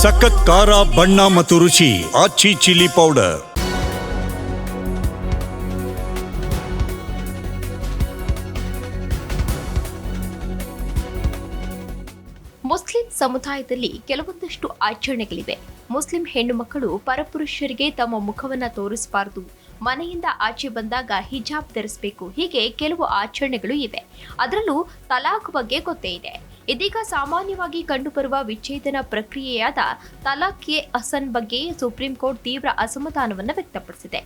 ಸಖತ್ ಖಾರ, ಬಣ್ಣ ಮತ್ತು ರುಚಿ ಆಚಿ ಚಿಲ್ಲಿ ಪೌಡರ್. ಮುಸ್ಲಿಂ ಸಮುದಾಯದಲ್ಲಿ ಕೆಲವೊಂದಷ್ಟು ಆಚರಣೆಗಳಿವೆ. ಮುಸ್ಲಿಂ ಹೆಣ್ಣು ಮಕ್ಕಳು ಪರಪುರುಷರಿಗೆ ತಮ್ಮ ಮುಖವನ್ನ ತೋರಿಸಬಾರದು, ಮನೆಯಿಂದ ಆಚೆ ಬಂದಾಗ ಹಿಜಾಬ್ ಧರಿಸಬೇಕು, ಹೀಗೆ ಕೆಲವು ಆಚರಣೆಗಳು ಇವೆ. ಅದರಲ್ಲೂ ತಲಾಖ್ ಬಗ್ಗೆ ಗೊತ್ತೇ ಇದೆ. ಇದೀಗ ಸಾಮಾನ್ಯವಾಗಿ ಕಂಡುಬರುವ ವಿಚ್ಛೇದನ ಪ್ರಕ್ರಿಯೆಯಾದ ತಲಾಖ್ ಎ ಹಸನ್ ಬಗ್ಗೆ ಸುಪ್ರೀಂ ಕೋರ್ಟ್ ತೀವ್ರ ಅಸಮಾಧಾನವನ್ನು ವ್ಯಕ್ತಪಡಿಸಿದೆ.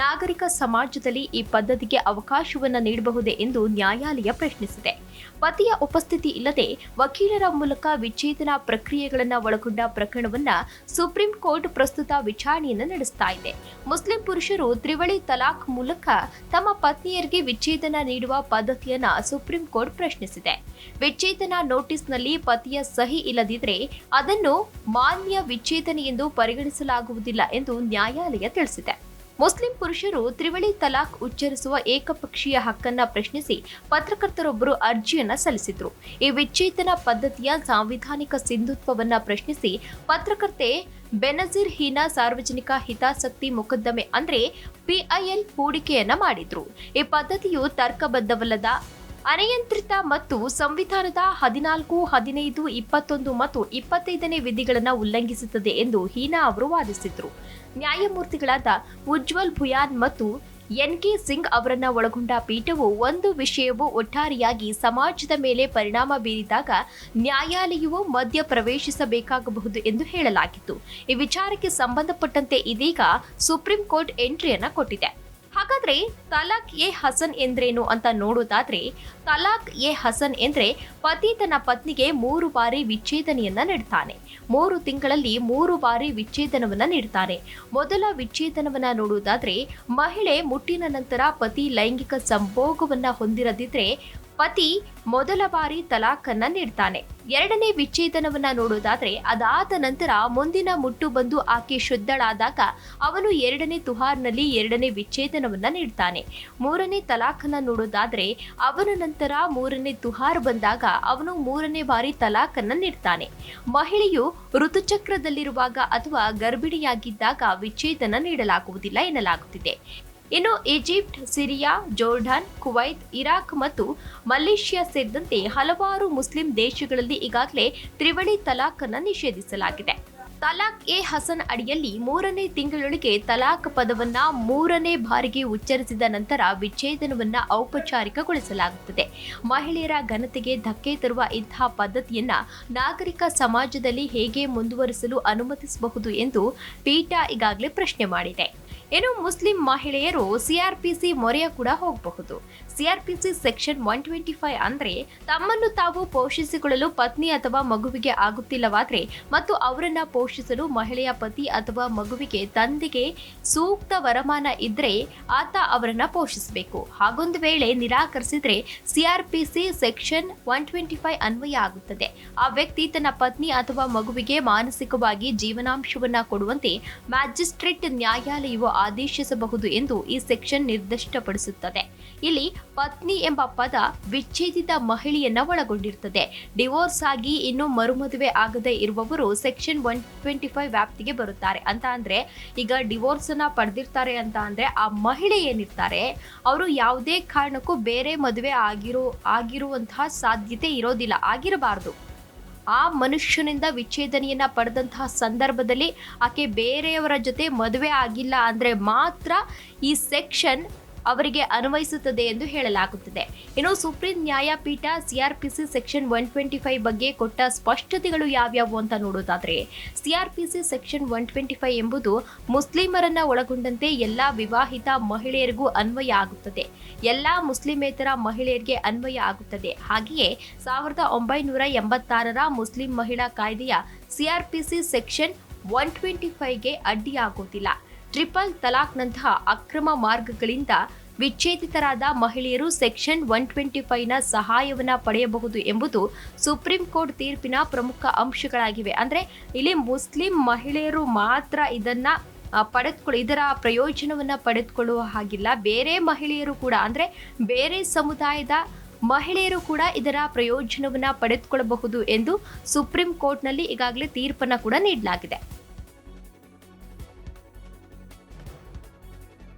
ನಾಗರಿಕ ಸಮಾಜದಲ್ಲಿ ಈ ಪದ್ಧತಿಗೆ ಅವಕಾಶವನ್ನು ನೀಡಬಹುದೇ ಎಂದು ನ್ಯಾಯಾಲಯ ಪ್ರಶ್ನಿಸಿದೆ. ಪತಿಯ ಉಪಸ್ಥಿತಿ ಇಲ್ಲದೆ ವಕೀಲರ ಮೂಲಕ ವಿಚ್ಛೇದನ ಪ್ರಕ್ರಿಯೆಗಳನ್ನು ಒಳಗೊಂಡ ಪ್ರಕರಣವನ್ನ ಸುಪ್ರೀಂ ಕೋರ್ಟ್ ಪ್ರಸ್ತುತ ವಿಚಾರಣೆಯನ್ನು ನಡೆಸ್ತಾ ಇದೆ. ಮುಸ್ಲಿಂ ಪುರುಷರು ತ್ರಿವಳಿ ತಲಾಖ್ ಮೂಲಕ ತಮ್ಮ ಪತ್ನಿಯರಿಗೆ ವಿಚ್ಛೇದನ ನೀಡುವ ಪದ್ಧತಿಯನ್ನ ಸುಪ್ರೀಂ ಕೋರ್ಟ್ ಪ್ರಶ್ನಿಸಿದೆ. ವಿಚ್ಛೇದನ ನೋಟಿಸ್ನಲ್ಲಿ ಪತಿಯ ಸಹಿ ಇಲ್ಲದಿದ್ದರೆ ಅದನ್ನು ಮಾನ್ಯ ವಿಚ್ಛೇದನ ಎಂದು ಪರಿಗಣಿಸಲಾಗುವುದಿಲ್ಲ ಎಂದು ನ್ಯಾಯಾಲಯ ತಿಳಿಸಿದೆ. ಮುಸ್ಲಿಂ ಪುರುಷರು ತ್ರಿವಳಿ ತಲಾಖ್ ಉಚ್ಚರಿಸುವ ಏಕಪಕ್ಷೀಯ ಹಕ್ಕನ್ನ ಪ್ರಶ್ನಿಸಿ ಪತ್ರಕರ್ತರೊಬ್ಬರು ಅರ್ಜಿಯನ್ನ ಸಲ್ಲಿಸಿದ್ರು. ಈ ವಿಚ್ಛೇದನ ಪದ್ಧತಿಯ ಸಾಂವಿಧಾನಿಕ ಸಿಂಧುತ್ವವನ್ನ ಪ್ರಶ್ನಿಸಿ ಪತ್ರಕರ್ತೆ ಬೆನಜೀರ್ ಹೀನಾ ಸಾರ್ವಜನಿಕ ಹಿತಾಸಕ್ತಿ ಮೊಕದ್ದಮೆ ಅಂದ್ರೆ PIL ಹೂಡಿಕೆಯನ್ನ ಮಾಡಿದ್ರು. ಈ ಪದ್ಧತಿಯು ತರ್ಕಬದ್ಧವಲ್ಲದ, ಅನಿಯಂತ್ರಿತ ಮತ್ತು ಸಂವಿಧಾನದ 14, 15, 21 ಮತ್ತು 25ನೇ ವಿಧಿಗಳನ್ನು ಉಲ್ಲಂಘಿಸುತ್ತದೆ ಎಂದು ಹೀನಾ ಅವರು ವಾದಿಸಿದ್ರು. ನ್ಯಾಯಮೂರ್ತಿಗಳಾದ ಉಜ್ವಲ್ ಭುಯಾನ್ ಮತ್ತು NK ಸಿಂಗ್ ಅವರನ್ನ ಒಳಗೊಂಡ ಪೀಠವು ಒಂದು ವಿಷಯವು ಒಟ್ಟಾರೆಯಾಗಿ ಸಮಾಜದ ಮೇಲೆ ಪರಿಣಾಮ ಬೀರಿದಾಗ ನ್ಯಾಯಾಲಯವು ಮಧ್ಯ ಪ್ರವೇಶಿಸಬೇಕಾಗಬಹುದು ಎಂದು ಹೇಳಲಾಗಿತ್ತು. ಈ ವಿಚಾರಕ್ಕೆ ಸಂಬಂಧಪಟ್ಟಂತೆ ಇದೀಗ ಸುಪ್ರೀಂ ಕೋರ್ಟ್ ಎಂಟ್ರಿಯನ್ನ ಕೊಟ್ಟಿದೆ. ಹಾಗಾದ್ರೆ ತಲಾಖ್ ಎ ಹಸನ್ ಎಂದ್ರೇನು ಅಂತ ನೋಡೋದಾದ್ರೆ, ತಲಾಖ್ ಎ ಹಸನ್ ಎಂದ್ರೆ ಪತಿ ತನ್ನ ಪತ್ನಿಗೆ 3 ಬಾರಿ ವಿಚ್ಛೇದನೆಯನ್ನ ನೀಡ್ತಾನೆ. 3 ತಿಂಗಳಲ್ಲಿ 3 ಬಾರಿ ವಿಚ್ಛೇದನವನ್ನ ನೀಡ್ತಾನೆ. ಮೊದಲ ವಿಚ್ಛೇದನವನ್ನ ನೋಡುವುದಾದ್ರೆ, ಮಹಿಳೆ ಮುಟ್ಟಿನ ನಂತರ ಪತಿ ಲೈಂಗಿಕ ಸಂಭೋಗವನ್ನ ಹೊಂದಿರದಿದ್ರೆ ಪತಿ ಮೊದಲ ಬಾರಿ ತಲಾಖನ್ನ ನೀಡ್ತಾನೆ. ಎರಡನೇ ವಿಚ್ಛೇದನವನ್ನ ನೋಡೋದಾದ್ರೆ, ಅದಾದ ನಂತರ ಮುಂದಿನ ಮುಟ್ಟು ಬಂದು ಆಕೆ ಶುದ್ಧಳಾದಾಗ ಅವನು 2ನೇ ತುಹಾರ್ನಲ್ಲಿ 2ನೇ ವಿಚ್ಛೇದನವನ್ನ ನೀಡ್ತಾನೆ. 3ನೇ ತಲಾಖನ್ನ ನೋಡೋದಾದ್ರೆ, ಅವನ ನಂತರ 3ನೇ ತುಹಾರ್ ಬಂದಾಗ ಅವನು 3ನೇ ಬಾರಿ ತಲಾಖನ್ನ ನೀಡ್ತಾನೆ. ಮಹಿಳೆಯು ಋತುಚಕ್ರದಲ್ಲಿರುವಾಗ ಅಥವಾ ಗರ್ಭಿಣಿಯಾಗಿದ್ದಾಗ ವಿಚ್ಛೇದನ ನೀಡಲಾಗುವುದಿಲ್ಲ ಎನ್ನಲಾಗುತ್ತಿದೆ. ಇನ್ನು Egypt, Syria, Jordan, Kuwait, Iraq ಮತ್ತು ಮಲೇಷ್ಯಾ ಸೇರಿದಂತೆ ಹಲವಾರು ಮುಸ್ಲಿಂ ದೇಶಗಳಲ್ಲಿ ಈಗಾಗಲೇ ತ್ರಿವಳಿ ತಲಾಖ್ ಅನ್ನು ನಿಷೇಧಿಸಲಾಗಿದೆ. ತಲಾಖ್ ಎ ಹಸನ್ ಅಡಿಯಲ್ಲಿ 3ನೇ ತಿಂಗಳೊಳಗೆ ತಲಾಖ್ ಪದವನ್ನ 3ನೇ ಬಾರಿಗೆ ಉಚ್ಚರಿಸಿದ ನಂತರ ವಿಚ್ಛೇದನವನ್ನ ಔಪಚಾರಿಕಗೊಳಿಸಲಾಗುತ್ತದೆ. ಮಹಿಳೆಯರ ಘನತೆಗೆ ಧಕ್ಕೆ ತರುವ ಇಂತಹ ಪದ್ಧತಿಯನ್ನ ನಾಗರಿಕ ಸಮಾಜದಲ್ಲಿ ಹೇಗೆ ಮುಂದುವರಿಸಲು ಅನುಮತಿಸಬಹುದು ಎಂದು ಪೀಠ ಈಗಾಗಲೇ ಪ್ರಶ್ನೆ ಮಾಡಿದೆ. ಇನ್ನು ಮುಸ್ಲಿಂ ಮಹಿಳೆಯರು CRPC ಮೊರೆಯ ಕೂಡ ಹೋಗಬಹುದು. CRPC ಸೆಕ್ಷನ್ 125 ಅಂದ್ರೆ ತಮ್ಮನ್ನು ತಾವು ಪೋಷಿಸಿಕೊಳ್ಳಲು ಪತ್ನಿ ಅಥವಾ ಮಗುವಿಗೆ ಆಗುತ್ತಿಲ್ಲವಾದ್ರೆ ಮತ್ತು ಅವರನ್ನ ಪೋಷಿಸಲು ಮಹಿಳೆಯ ಪತಿ ಅಥವಾ ಮಗುವಿಗೆ ತಂದೆಗೆ ಸೂಕ್ತ ವರಮಾನ ಇದ್ರೆ ಆತ ಅವರನ್ನ ಪೋಷಿಸಬೇಕು. ಹಾಗೊಂದು ವೇಳೆ ನಿರಾಕರಿಸಿದ್ರೆ CRPC ಸೆಕ್ಷನ್ 125 ಅನ್ವಯ ಆಗುತ್ತದೆ. ಆ ವ್ಯಕ್ತಿ ತನ್ನ ಪತ್ನಿ ಅಥವಾ ಮಗುವಿಗೆ ಮಾನಸಿಕವಾಗಿ ಜೀವನಾಂಶವನ್ನ ಕೊಡುವಂತೆ ಮ್ಯಾಜಿಸ್ಟ್ರೇಟ್ ನ್ಯಾಯಾಲಯವು ಆದೇಶಿಸಬಹುದು ಎಂದು ಈ ಸೆಕ್ಷನ್ ನಿರ್ದಿಷ್ಟಪಡಿಸುತ್ತದೆ. ಇಲ್ಲಿ ಪತ್ನಿ ಎಂಬ ಪದ ವಿಚ್ಛೇದಿತ ಮಹಿಳೆಯನ್ನ ಒಳಗೊಂಡಿರುತ್ತದೆ. ಡಿವೋರ್ಸ್ ಆಗಿ ಇನ್ನು ಮರುಮದುವೆ ಆಗದೇ ಇರುವವರು ಸೆಕ್ಷನ್ 125 ವ್ಯಾಪ್ತಿಗೆ ಬರುತ್ತಾರೆ. ಅಂತ ಅಂದ್ರೆ ಈಗ ಡಿವೋರ್ಸ್ ಅನ್ನ ಪಡೆದಿರ್ತಾರೆ ಅಂತ ಅಂದ್ರೆ ಆ ಮಹಿಳೆ ಏನಿರ್ತಾರೆ ಅವರು ಯಾವುದೇ ಕಾರಣಕ್ಕೂ ಬೇರೆ ಮದುವೆ ಆಗಿರುವಂತಹ ಸಾಧ್ಯತೆ ಇರೋದಿಲ್ಲ, ಆಗಿರಬಾರದು. ಆ ಮನುಷ್ಯನಿಂದ ವಿಚ್ಛೇದನೆಯನ್ನ ಪಡೆದಂತಹ ಸಂದರ್ಭದಲ್ಲಿ ಆಕೆ ಬೇರೆಯವರ ಜೊತೆ ಮದುವೆ ಆಗಿಲ್ಲ ಅಂದ್ರೆ ಮಾತ್ರ ಈ ಸೆಕ್ಷನ್ ಅವರಿಗೆ ಅನ್ವಯಿಸುತ್ತದೆ ಎಂದು ಹೇಳಲಾಗುತ್ತದೆ. ಇನ್ನು ಸುಪ್ರೀಂ ನ್ಯಾಯಪೀಠ CRPC ಸೆಕ್ಷನ್ 125 ಬಗ್ಗೆ ಕೊಟ್ಟ ಸ್ಪಷ್ಟತೆಗಳು ಯಾವ್ಯಾವು ಅಂತ ನೋಡೋದಾದ್ರೆ, CRPC ಸೆಕ್ಷನ್ 125 ಎಂಬುದು ಮುಸ್ಲಿಮರನ್ನ ಒಳಗೊಂಡಂತೆ ಎಲ್ಲಾ ವಿವಾಹಿತ ಮಹಿಳೆಯರಿಗೂ ಅನ್ವಯ ಆಗುತ್ತದೆ. ಎಲ್ಲಾ ಮುಸ್ಲಿಮೇತರ ಮಹಿಳೆಯರಿಗೆ ಅನ್ವಯ ಆಗುತ್ತದೆ. ಹಾಗೆಯೇ 1986ರ ಮುಸ್ಲಿಂ ಮಹಿಳಾ ಕಾಯ್ದೆಯ CRPC ಸೆಕ್ಷನ್ 125ಗೆ ಅಡ್ಡಿಯಾಗುವುದಿಲ್ಲ. ಟ್ರಿಪಲ್ ತಲಾಕ್ನಂತಹ ಅಕ್ರಮ ಮಾರ್ಗಗಳಿಂದ ವಿಚ್ಛೇದಿತರಾದ ಮಹಿಳೆಯರು ಸೆಕ್ಷನ್ 125ನ ಸಹಾಯವನ್ನ ಪಡೆಯಬಹುದು ಎಂಬುದು ಸುಪ್ರೀಂ ಕೋರ್ಟ್ ತೀರ್ಪಿನ ಪ್ರಮುಖ ಅಂಶಗಳಾಗಿವೆ. ಅಂದ್ರೆ ಇಲ್ಲಿ ಮುಸ್ಲಿಂ ಮಹಿಳೆಯರು ಮಾತ್ರ ಇದರ ಪ್ರಯೋಜನವನ್ನ ಪಡೆದುಕೊಳ್ಳುವ ಹಾಗಿಲ್ಲ. ಬೇರೆ ಮಹಿಳೆಯರು ಕೂಡ ಅಂದ್ರೆ ಬೇರೆ ಸಮುದಾಯದ ಮಹಿಳೆಯರು ಕೂಡ ಇದರ ಪ್ರಯೋಜನವನ್ನ ಪಡೆದುಕೊಳ್ಳಬಹುದು ಎಂದು ಸುಪ್ರೀಂ ಕೋರ್ಟ್ನಲ್ಲಿ ಈಗಾಗಲೇ ತೀರ್ಪನ್ನ ಕೂಡ ನೀಡಲಾಗಿದೆ.